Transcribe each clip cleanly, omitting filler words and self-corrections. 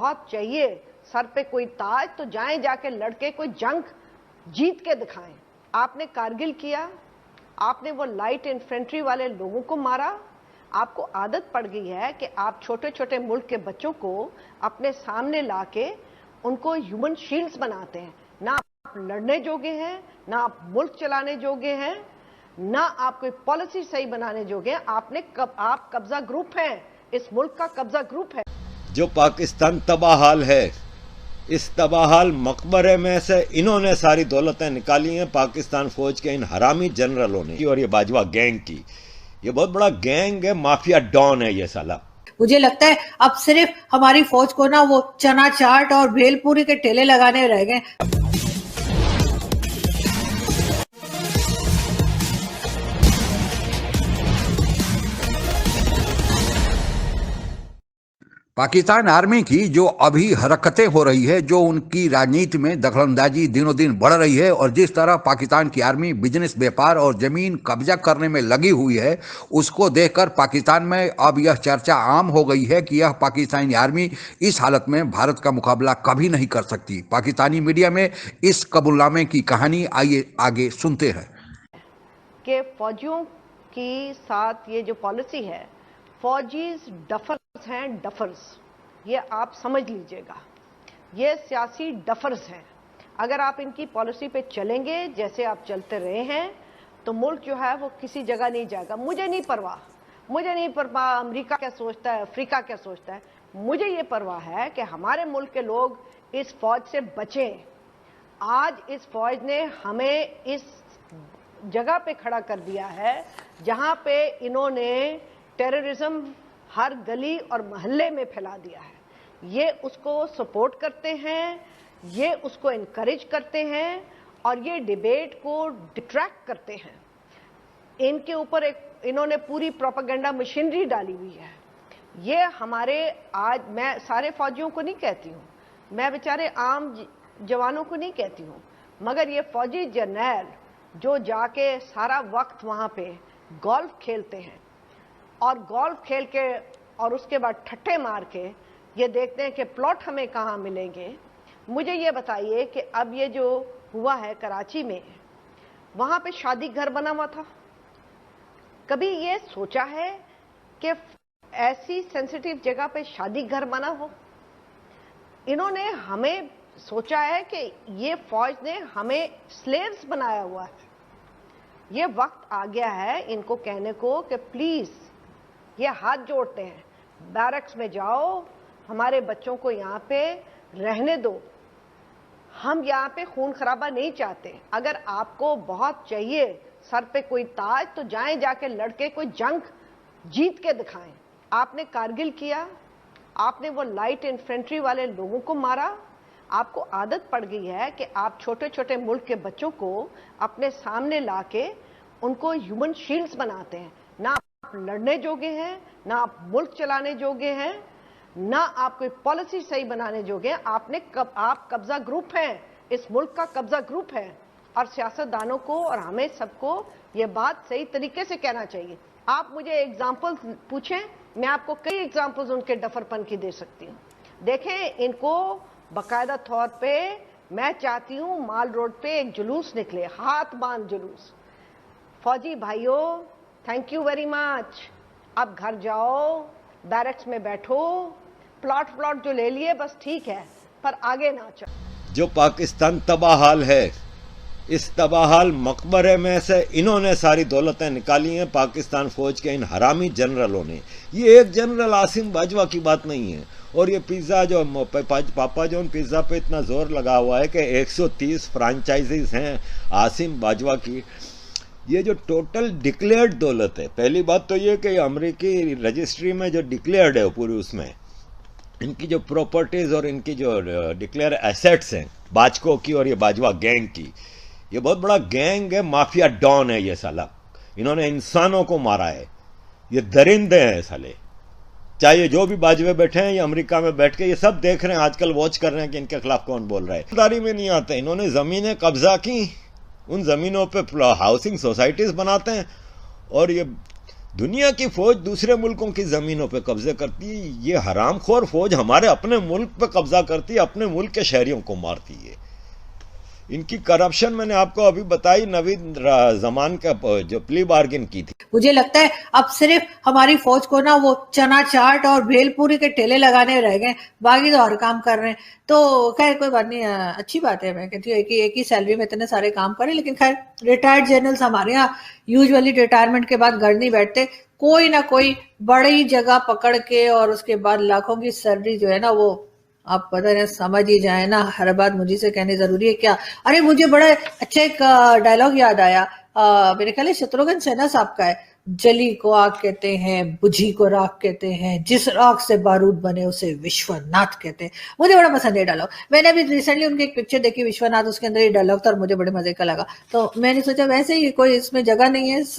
बहुत चाहिए सर पे कोई ताज तो जाएं जाके लड़के कोई जंग जीत के दिखाएं। आपने कारगिल किया, आपने वो लाइट इन्फेंट्री वाले लोगों को मारा। आपको आदत पड़ गई है कि आप छोटे छोटे मुल्क के बच्चों को अपने सामने लाके उनको ह्यूमन शील्ड्स बनाते हैं। ना आप लड़ने जोगे हैं, ना आप मुल्क चलाने जोगे हैं, ना आप कोई पॉलिसी सही बनाने जोगे हैं। आप कब्जा ग्रुप हैं, इस मुल्क का कब्जा ग्रुप है। जो पाकिस्तान तबाहाल है, इस तबाहाल मकबरे में से इन्होंने सारी दौलतें निकाली हैं पाकिस्तान फौज के इन हरामी जनरलों ने और ये बाजवा गैंग की। ये बहुत बड़ा गैंग है, माफिया डॉन है ये साला। मुझे लगता है अब सिर्फ हमारी फौज को ना वो चना चाट और भेलपूरी के ठेले लगाने रह गए। पाकिस्तान आर्मी की जो अभी हरकतें हो रही है, जो उनकी राजनीति में दखलंदाजी दिनों दिन बढ़ रही है और जिस तरह पाकिस्तान की आर्मी बिजनेस, व्यापार और जमीन कब्जा करने में लगी हुई है, उसको देखकर पाकिस्तान में अब यह चर्चा आम हो गई है कि यह पाकिस्तानी आर्मी इस हालत में भारत का मुकाबला कभी नहीं कर सकती। पाकिस्तानी मीडिया में इस कबूलनामे की कहानी आइए आगे सुनते हैं। कि फौजियों के साथ ये जो पॉलिसी है, फौजीज डफर्स हैं, डफर्स, ये आप समझ लीजिएगा, ये सियासी डफर्स हैं। अगर आप इनकी पॉलिसी पे चलेंगे जैसे आप चलते रहे हैं तो मुल्क जो है वो किसी जगह नहीं जाएगा। मुझे नहीं परवाह अमेरिका क्या सोचता है, अफ्रीका क्या सोचता है। मुझे ये परवाह है कि हमारे मुल्क के लोग इस फौज से बचें। आज इस फौज ने हमें इस जगह पे खड़ा कर दिया है जहां पे इन्होंने टेररिज्म हर गली और मोहल्ले में फैला दिया है। ये उसको सपोर्ट करते हैं, ये उसको इनकरेज करते हैं और ये डिबेट को डिट्रैक्ट करते हैं। इनके ऊपर इन्होंने पूरी प्रोपेगेंडा मशीनरी डाली हुई है। ये हमारे आज, मैं सारे फौजियों को नहीं कहती हूँ, मैं बेचारे आम जवानों को नहीं कहती हूँ, मगर ये फौजी जर्नैल जो जाके सारा वक्त वहाँ पे गोल्फ खेलते हैं और गोल्फ खेल के और उसके बाद ठट्ठे मार के ये देखते हैं कि प्लॉट हमें कहाँ मिलेंगे। मुझे ये बताइए कि अब ये जो हुआ है कराची में, वहाँ पे शादी घर बना हुआ था। कभी ये सोचा है कि ऐसी सेंसिटिव जगह पे शादी घर बना हो? इन्होंने हमें सोचा है कि ये फौज ने हमें स्लेव्स बनाया हुआ है। ये वक्त आ गया है इनको कहने को कि प्लीज, ये हाथ जोड़ते हैं, बैरक्स में जाओ, हमारे बच्चों को यहाँ पे रहने दो। हम यहाँ पे खून खराबा नहीं चाहते। अगर आपको बहुत चाहिए सर पे कोई ताज तो जाएं जाके लड़के कोई जंग जीत के दिखाएं। आपने कारगिल किया, आपने वो लाइट इन्फेंट्री वाले लोगों को मारा। आपको आदत पड़ गई है कि आप छोटे छोटे मुल्क के बच्चों को अपने सामने लाके उनको ह्यूमन शील्ड्स बनाते हैं। ना आप लड़ने जोगे हैं, ना आप मुल्क चलाने जोगे हैं, ना आप कोई पॉलिसी सही बनाने जोगे हैं। आप कब्जा ग्रुप हैं, इस मुल्क का कब्जा ग्रुप है। और सियासतदानों को और हमें सबको ये बात सही तरीके से कहना चाहिए। आप मुझे एग्जाम्पल्स पूछें, मैं आपको कई एग्जाम्पल्स उनके डफरपन की दे सकती हूँ। देखें, इनको बाकायदा तौर पे मैं चाहती हूँ माल रोड पे एक जुलूस निकले, हाथ बांध जुलूस। फौजी भाइयों, थैंक यू वेरी मच। अब घर जाओ, बैरक्स में बैठो, प्लॉट जो ले लिए बस ठीक है, पर आगे ना चलो। जो पाकिस्तान तबाहाल है, इस तबाहाल मकबरे में से इन्होंने सारी दौलतें निकाली हैं पाकिस्तान फौज के इन हरामी जनरलों ने। ये एक जनरल आसिम बाजवा की बात नहीं है। और ये पिज़्ज़ा जो पापा जॉन पिज़्ज़ा पे इतना जोर लगा हुआ है कि 130 फ्रांचाइजीज हैं आसिम बाजवा की। ये जो टोटल डिक्लेयर्ड दौलत है, पहली बात तो ये कि अमेरिकी रजिस्ट्री में जो डिक्लेयर्ड है पूरी, उसमें इनकी जो प्रॉपर्टीज और इनकी जो डिक्लेयर एसेट्स हैं बाजकों की और ये बाजवा गैंग की, ये बहुत बड़ा गैंग है, माफिया डॉन है ये साला। इन्होंने इंसानों को मारा है, ये दरिंदे हैं साले। चाहे ये जो भी बाजवे बैठे हैं, ये अमेरिका में बैठ के ये सब देख रहे हैं, आजकल वॉच कर रहे हैं कि इनके खिलाफ कौन बोल रहा है। समझदारी में नहीं आते। इन्होंने जमीनें कब्जा की, उन जमीनों पे हाउसिंग सोसाइटीज बनाते हैं और ये दुनिया की फौज दूसरे मुल्कों की जमीनों पे कब्जे करती है, ये हरामखोर फौज हमारे अपने मुल्क पे कब्जा करती है, अपने मुल्क के शहरियों को मारती है। इनकी करप्शन मैंने आपको अभी बताई, नवीद जमान का जो प्ली बार्गेन की थी। मुझे लगता है अब सिर्फ हमारी फौज को ना वो चना चाट और भेलपूरी के ठेले लगाने रह गए, बाकी तो हर काम कर रहे हैं। तो खैर कोई बात नहीं, अच्छी बात है। मैं कहती हूँ एक ही सैलरी में इतने सारे काम करें, लेकिन खैर रिटायर्ड जनरल्स हमारे यहाँ यूजुअली रिटायरमेंट के बाद घर नहीं बैठते, कोई ना कोई बड़ी जगह पकड़ के और उसके बाद लाखों की सैलरी जो है ना वो आप पता नहीं समझ ही जाए ना। हर बात मुझे से कहनी जरूरी है क्या? अरे मुझे बड़ा अच्छा एक डायलॉग याद आया, मेरे ख्याल शत्रुघ्न सिन्हा साहब का है, जली को आग कहते हैं, बुझी को राख कहते हैं, जिस राख से बारूद बने उसे विश्वनाथ कहते हैं। मुझे बड़ा पसंद है डायलॉग। मैंने अभी रिसेंटली उनकी एक पिक्चर देखी विश्वनाथ, उसके अंदर ये डायलॉग था और मुझे बड़े मजे का लगा। तो मैंने सोचा वैसे ही कोई इसमें जगह नहीं है इस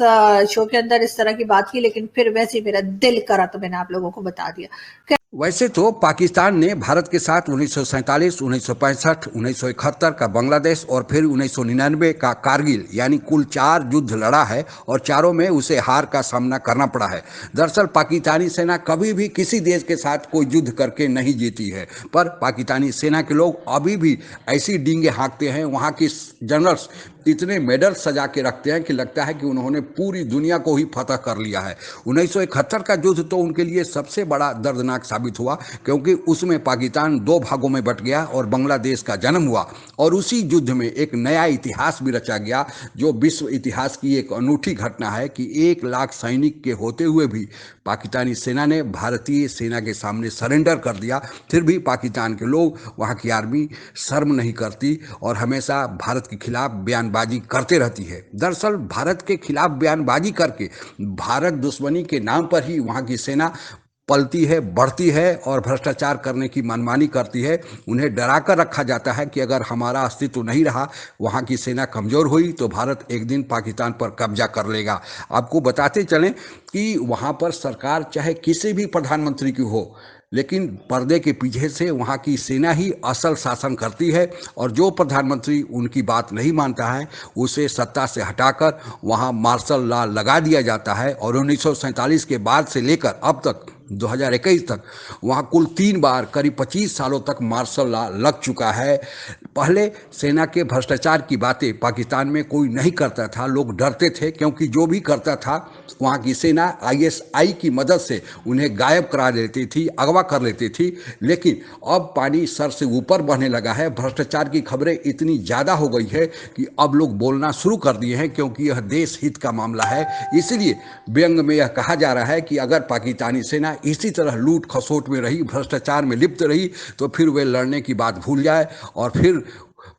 शो के अंदर इस तरह की बात की, लेकिन फिर वैसे ही मेरा दिल करा तो मैंने आप लोगों को बता दिया। वैसे तो पाकिस्तान ने भारत के साथ 1947, 1965, 1971 का बांग्लादेश और फिर 1999 का कारगिल यानी कुल 4 युद्ध लड़ा है और चारों में उसे हार का सामना करना पड़ा है। दरअसल पाकिस्तानी सेना कभी भी किसी देश के साथ कोई युद्ध करके नहीं जीती है, पर पाकिस्तानी सेना के लोग अभी भी ऐसी डींगे हाँकते हैं, वहाँ की जनरल्स इतने मेडल सजा के रखते हैं कि लगता है कि उन्होंने पूरी दुनिया को ही फतह कर लिया है। 1971 का युद्ध तो उनके लिए सबसे बड़ा दर्दनाक साबित हुआ, क्योंकि उसमें पाकिस्तान 2 भागों में बट गया और बांग्लादेश का जन्म हुआ और उसी युद्ध में एक नया इतिहास भी रचा गया, जो विश्व इतिहास की एक अनूठी घटना है कि 1 लाख सैनिक के होते हुए भी पाकिस्तानी सेना ने भारतीय सेना के सामने सरेंडर कर दिया। फिर भी पाकिस्तान के लोग, वहाँ की आर्मी शर्म नहीं करती और हमेशा भारत के खिलाफ बयानबाजी करते रहती है। दरअसल भारत के खिलाफ बयानबाजी करके भारत दुश्मनी के नाम पर ही वहाँ की सेना पलती है, बढ़ती है और भ्रष्टाचार करने की मनमानी करती है। उन्हें डरा कर रखा जाता है कि अगर हमारा अस्तित्व नहीं रहा, वहाँ की सेना कमज़ोर हुई तो भारत एक दिन पाकिस्तान पर कब्जा कर लेगा। आपको बताते चलें कि वहाँ पर सरकार चाहे किसी भी प्रधानमंत्री की हो, लेकिन पर्दे के पीछे से वहाँ की सेना ही असल शासन करती है और जो प्रधानमंत्री उनकी बात नहीं मानता है उसे सत्ता से हटाकर वहाँ मार्शल लॉ लगा दिया जाता है। और 1947 के बाद से लेकर अब तक 2021 तक वहाँ कुल 3 बार करीब 25 सालों तक मार्शल लॉ लग चुका है। पहले सेना के भ्रष्टाचार की बातें पाकिस्तान में कोई नहीं करता था, लोग डरते थे, क्योंकि जो भी करता था वहाँ की सेना ISI की मदद से उन्हें गायब करा देती थी, अगवा कर लेती थी। लेकिन अब पानी सर से ऊपर बहने लगा है, भ्रष्टाचार की खबरें इतनी ज़्यादा हो गई है कि अब लोग बोलना शुरू कर दिए हैं, क्योंकि यह देश हित का मामला है। इसलिए व्यंग में यह कहा जा रहा है कि अगर पाकिस्तानी सेना इसी तरह लूट खसोट में रही, भ्रष्टाचार में लिप्त रही, तो फिर वे लड़ने की बात भूल जाए और फिर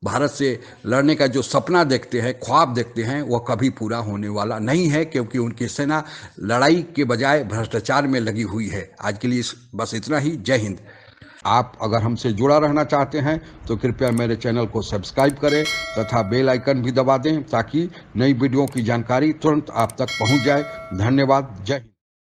भारत से लड़ने का जो सपना देखते हैं, ख्वाब देखते हैं, वह कभी पूरा होने वाला नहीं है, क्योंकि उनकी सेना लड़ाई के बजाय भ्रष्टाचार में लगी हुई है। आज के लिए बस इतना ही। जय हिंद। आप अगर हमसे जुड़ा रहना चाहते हैं तो कृपया मेरे चैनल को सब्सक्राइब करें तथा बेल आइकन भी दबा दें, ताकि नई वीडियो की जानकारी तुरंत आप तक पहुंच जाए। धन्यवाद। जय हिंद।